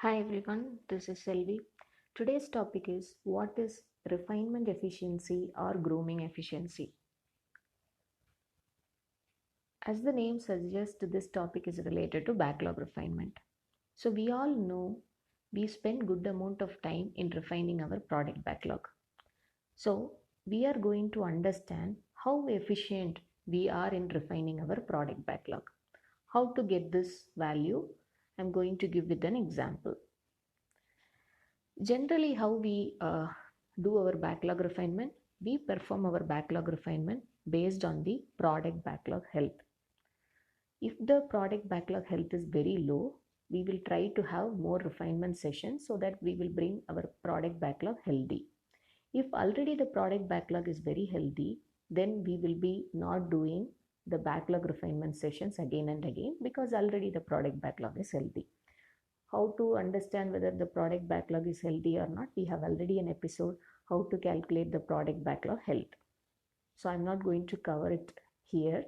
Hi everyone, this is Selvi. Today's topic is what is refinement efficiency or grooming efficiency? As the name suggests, this topic is related to backlog refinement. So we all know we spend good amount of time in refining our product backlog. So we are going to understand how efficient we are in refining our product backlog. How to get this value? I'm going to give with an example. Generally, how we do our backlog refinement, we perform our backlog refinement based on the product backlog health. If the product backlog health is very low, we will try to have more refinement sessions so that we will bring our product backlog healthy. If already the product backlog is very healthy, then we will be not doing the backlog refinement sessions again and again because already the product backlog is healthy. How to understand whether the product backlog is healthy or not, we have already an episode how to calculate the product backlog health. So I'm not going to cover it here.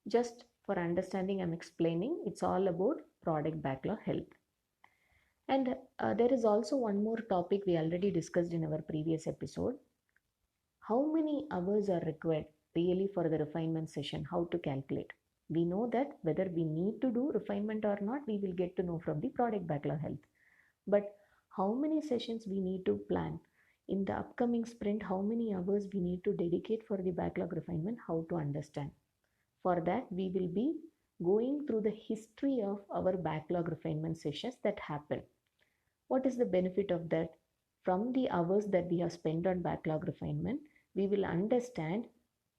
Just for understanding, I'm explaining it's all about product backlog health. And there is also one more topic we already discussed in our previous episode. How many hours are required really for the refinement session? How to calculate? We know that whether we need to do refinement or not, we will get to know from the product backlog health. But how many sessions we need to plan in the upcoming sprint, how many hours we need to dedicate for the backlog refinement, how to understand. For that, we will be going through the history of our backlog refinement sessions that happen. What is the benefit of that? From the hours that we have spent on backlog refinement, we will understand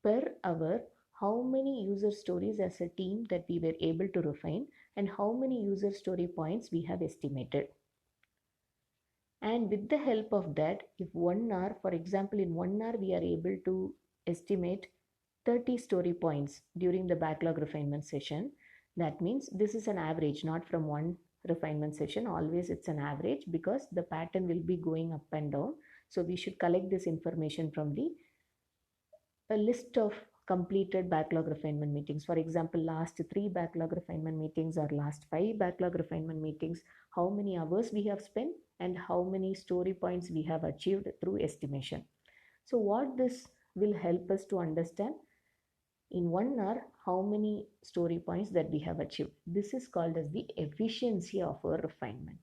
per hour how many user stories as a team that we were able to refine and how many user story points we have estimated. And with the help of that, if 1 hour, for example, in 1 hour, we are able to estimate 30 story points during the backlog refinement session. That means this is an average, not from one refinement session. Always it's an average because the pattern will be going up and down. So we should collect this information from a list of completed backlog refinement meetings. For example, last 3 backlog refinement meetings or last 5 backlog refinement meetings, how many hours we have spent and how many story points we have achieved through estimation. So what this will help us to understand in 1 hour how many story points that we have achieved. This is called as the efficiency of our refinement.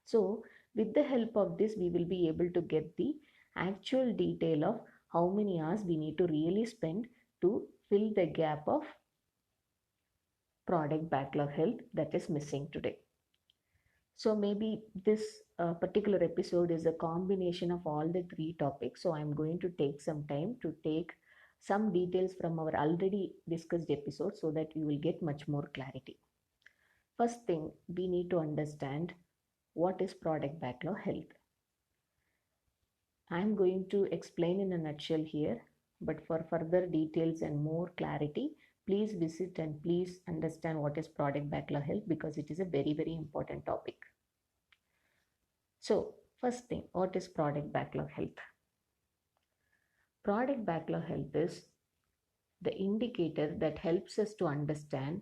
So with the help of this, we will be able to get the actual detail of how many hours we need to really spend to fill the gap of product backlog health that is missing today. So maybe this particular episode is a combination of all the 3 topics. So I'm going to take some time to take some details from our already discussed episode so that you will get much more clarity. First thing, we need to understand what is product backlog health. I'm going to explain in a nutshell here, but for further details and more clarity, please visit and please understand what is product backlog health because it is a very, very important topic. So, first thing, what is product backlog health? Product backlog health is the indicator that helps us to understand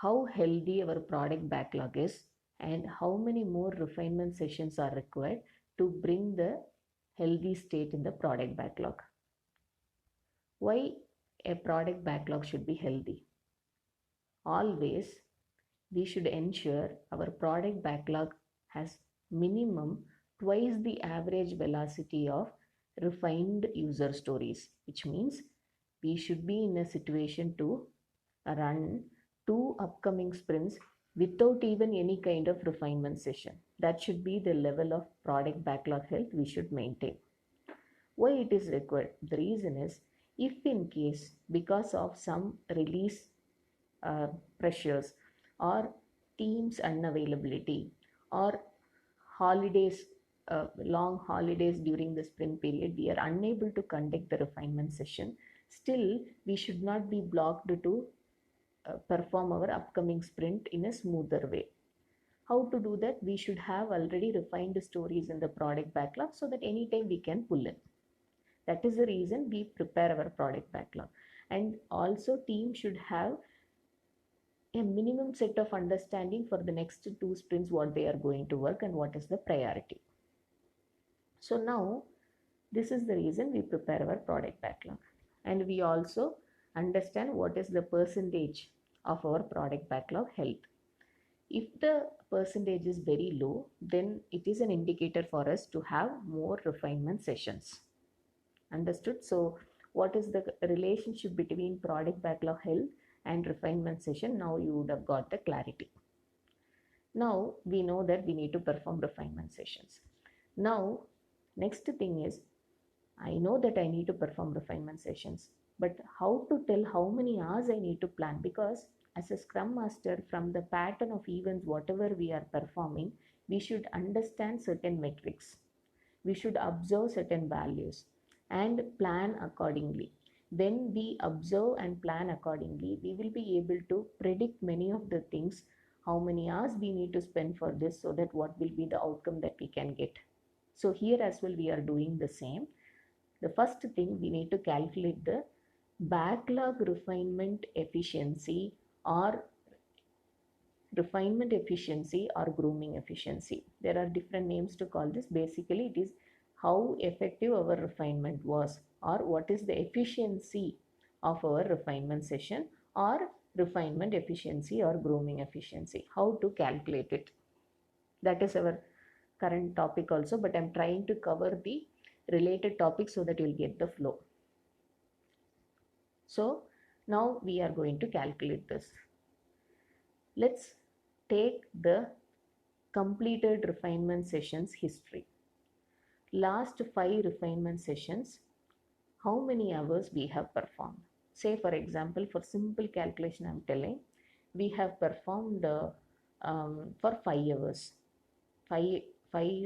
how healthy our product backlog is and how many more refinement sessions are required to bring the healthy state in the product backlog. Why a product backlog should be healthy? Always we should ensure our product backlog has minimum twice the average velocity of refined user stories, which means we should be in a situation to run 2 upcoming sprints without even any kind of refinement session. That should be the level of product backlog health we should maintain. Why it is required? The reason is if in case because of some release pressures or teams unavailability or holidays, long holidays during the sprint period, we are unable to conduct the refinement session. Still, we should not be blocked to perform our upcoming sprint in a smoother way. How to do that? We should have already refined stories in the product backlog so that anytime we can pull in. That is the reason we prepare our product backlog. And also team should have a minimum set of understanding for the next 2 sprints what they are going to work and what is the priority. So now this is the reason we prepare our product backlog, and we also understand what is the percentage of our product backlog health. If the percentage is very low, then it is an indicator for us to have more refinement sessions. Understood? So what is the relationship between product backlog health and refinement session? Now you would have got the clarity. Now we know that we need to perform refinement sessions. Now next thing is, I know that I need to perform refinement sessions, but how to tell how many hours I need to plan? Because as a scrum master, from the pattern of events whatever we are performing, we should understand certain metrics, we should observe certain values and plan accordingly. When we observe and plan accordingly, we will be able to predict many of the things, how many hours we need to spend for this, so that what will be the outcome that we can get. So here as well we are doing the same. The first thing, we need to calculate the backlog refinement efficiency or refinement efficiency or grooming efficiency. There are different names to call this. Basically it is how effective our refinement was, or what is the efficiency of our refinement session, or refinement efficiency or grooming efficiency, how to calculate it. That is our current topic also, but I'm trying to cover the related topics so that you'll get the flow. So now we are going to calculate this. Let's take the completed refinement sessions history. Last 5 refinement sessions, how many hours we have performed? Say for example, for simple calculation I'm telling, we have performed for 5 hours. 5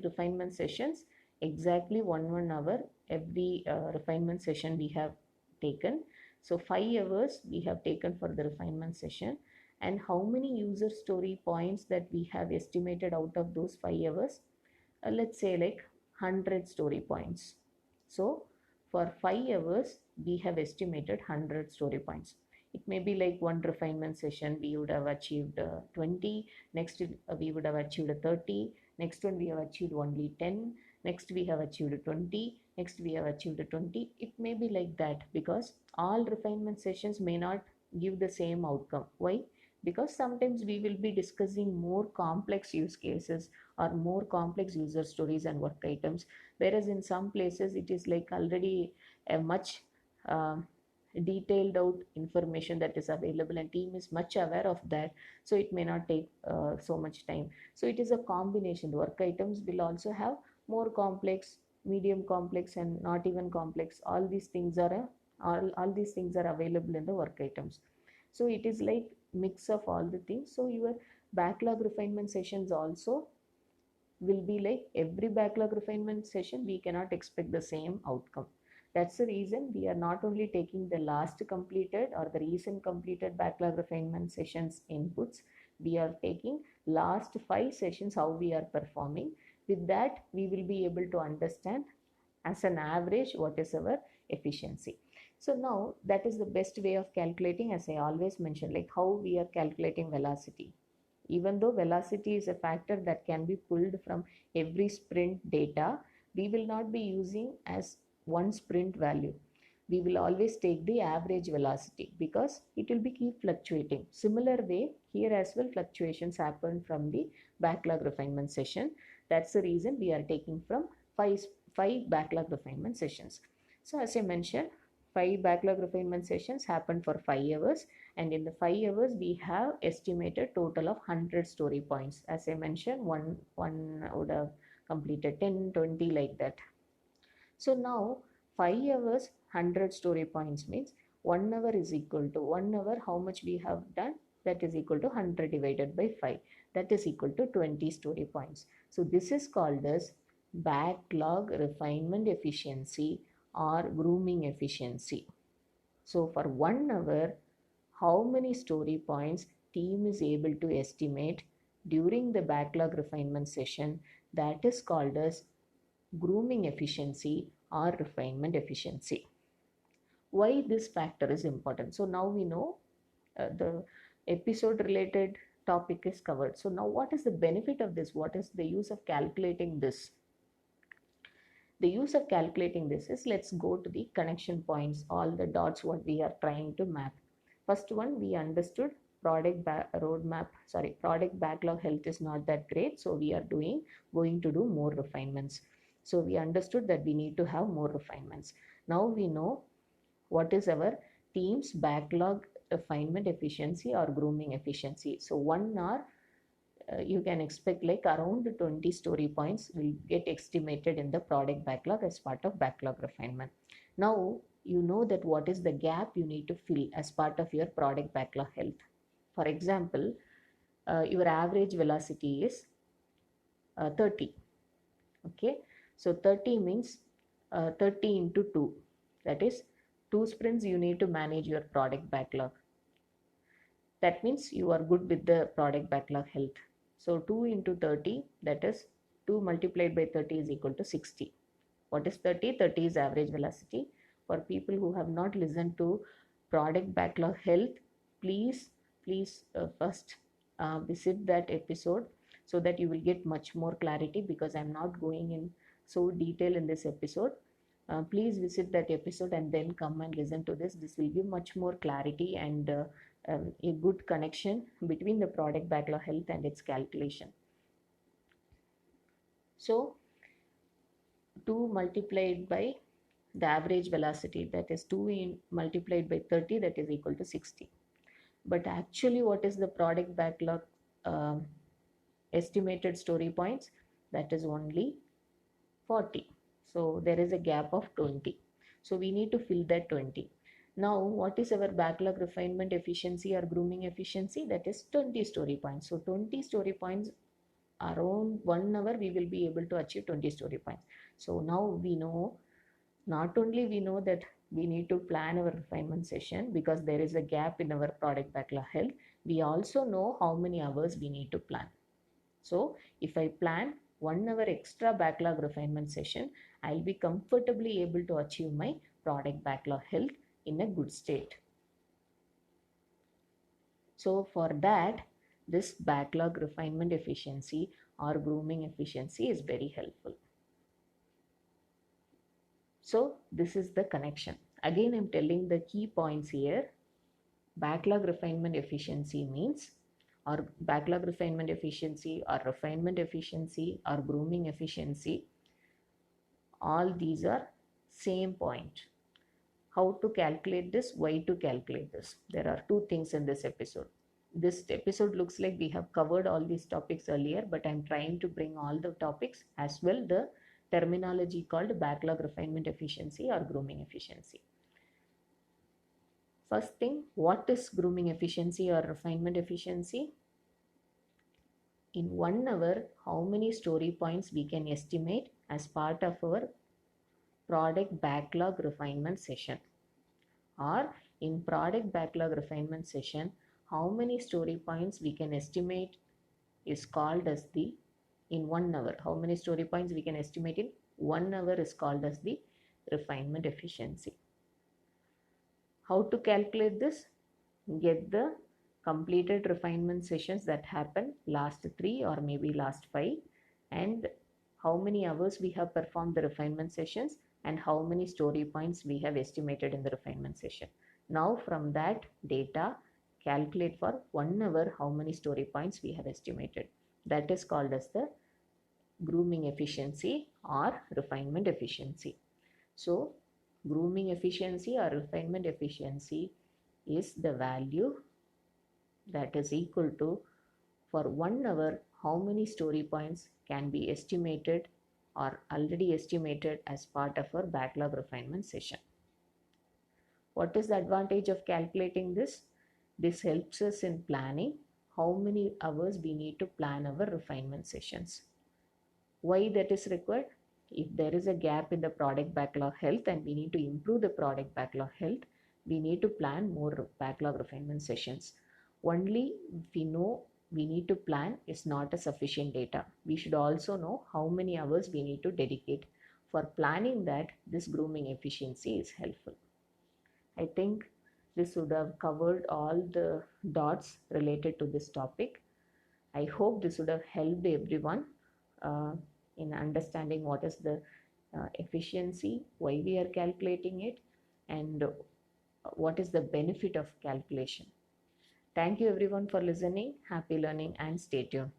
refinement sessions, exactly 1 hour every refinement session we have taken. So 5 hours we have taken for the refinement session, and how many user story points that we have estimated out of those 5 hours? Let's say like 100 story points. So for 5 hours we have estimated 100 story points. It may be like one refinement session we would have achieved 20, next we would have achieved 30, next one we have achieved only 10, next we have achieved 20, next we have achieved 20. It may be like that, because all refinement sessions may not give the same outcome. Why? Because sometimes we will be discussing more complex use cases or more complex user stories and work items, whereas in some places it is like already a much detailed out information that is available, and team is much aware of that, so it may not take so much time. So it is a combination. The work items will also have more complex, medium complex, and not even complex. All these things are available in the work items. So it is like mix of all the things. So your backlog refinement sessions also will be like, every backlog refinement session we cannot expect the same outcome. That's the reason we are not only taking the last completed or the recent completed backlog refinement sessions inputs, we are taking last 5 sessions how we are performing. With that we will be able to understand as an average what is our efficiency. So now that is the best way of calculating, as I always mention, like how we are calculating velocity. Even though velocity is a factor that can be pulled from every sprint data, we will not be using as one sprint value. We will always take the average velocity, because it will be keep fluctuating. Similar way here as well, fluctuations happen from the backlog refinement session. That's the reason we are taking from 5 backlog refinement sessions. So as I mentioned, 5 backlog refinement sessions happen for 5 hours, and in the 5 hours we have estimated total of 100 story points. As I mentioned, one would have completed 10, 20 like that. So now 5 hours 100 story points means 1 hour is equal to 1 hour, how much we have done, that is equal to 100 divided by 5, that is equal to 20 story points. So this is called as backlog refinement efficiency or grooming efficiency. So for 1 hour, how many story points team is able to estimate during the backlog refinement session, that is called as grooming efficiency or refinement efficiency. Why this factor is important? So now we know the episode related topic is covered. So now what is the benefit of this? What is the use of calculating this? The use of calculating this is, let's go to the connection points, all the dots what we are trying to map. First one, we understood product backlog health is not that great, so we are going to do more refinements. So we understood that we need to have more refinements. Now we know what is our team's backlog refinement efficiency or grooming efficiency. So 1 hour, you can expect like around 20 story points will get estimated in the product backlog as part of backlog refinement. Now you know that what is the gap you need to fill as part of your product backlog health. For example, your average velocity is 30. Okay, so 30 means 30 into 2, that is 2 sprints you need to manage your product backlog. That means you are good with the product backlog health. So 2 into 30, that is 2 multiplied by 30 is equal to 60. What is 30? 30 is average velocity. For people who have not listened to product backlog health, please first visit that episode so that you will get much more clarity, because I'm not going in so detail in this episode. Please visit that episode and then come and listen to this. This will give much more clarity and a good connection between the product backlog health and its calculation. So 2 multiplied by the average velocity, that is 2 multiplied by 30, that is equal to 60. But actually what is the product backlog estimated story points? That is only 40. So there is a gap of 20. So we need to fill that 20. Now what is our backlog refinement efficiency or grooming efficiency? That is 20 story points. So 20 story points, around 1 hour we will be able to achieve 20 story points. So now we know, not only we know that we need to plan our refinement session because there is a gap in our product backlog health, we also know how many hours we need to plan. So if I plan 1 hour extra backlog refinement session, I'll be comfortably able to achieve my product backlog health in a good state. So for that, this backlog refinement efficiency or grooming efficiency is very helpful. So this is the connection. Again, I'm telling the key points here. Backlog refinement efficiency means, or backlog refinement efficiency or refinement efficiency or grooming efficiency, all these are same point. How to calculate this, why to calculate this? There are two things in this episode. This episode looks like we have covered all these topics earlier, but I'm trying to bring all the topics as well the terminology called backlog refinement efficiency or grooming efficiency. First thing, what is grooming efficiency or refinement efficiency? In 1 hour, how many story points we can estimate as part of our product backlog refinement session? Or in product backlog refinement session, how many story points we can estimate is called as the, in 1 hour, how many story points we can estimate in 1 hour is called as the refinement efficiency. How to calculate this? Get the completed refinement sessions that happen last 3 or maybe last 5, and how many hours we have performed the refinement sessions and how many story points we have estimated in the refinement session. Now from that data, calculate for 1 hour how many story points we have estimated. That is called as the grooming efficiency or refinement efficiency. So grooming efficiency or refinement efficiency is the value that is equal to, for 1 hour, how many story points can be estimated or already estimated as part of our backlog refinement session. What is the advantage of calculating this? This helps us in planning how many hours we need to plan our refinement sessions. Why that is required? If there is a gap in the product backlog health and we need to improve the product backlog health, we need to plan more backlog refinement sessions. Only if we know we need to plan is not a sufficient data. We should also know how many hours we need to dedicate. For planning that, this grooming efficiency is helpful. I think This would have covered all the dots related to this topic. I hope this would have helped everyone uh, in understanding what is the efficiency, why we are calculating it, and what is the benefit of calculation. Thank you everyone for listening. Happy learning and stay tuned.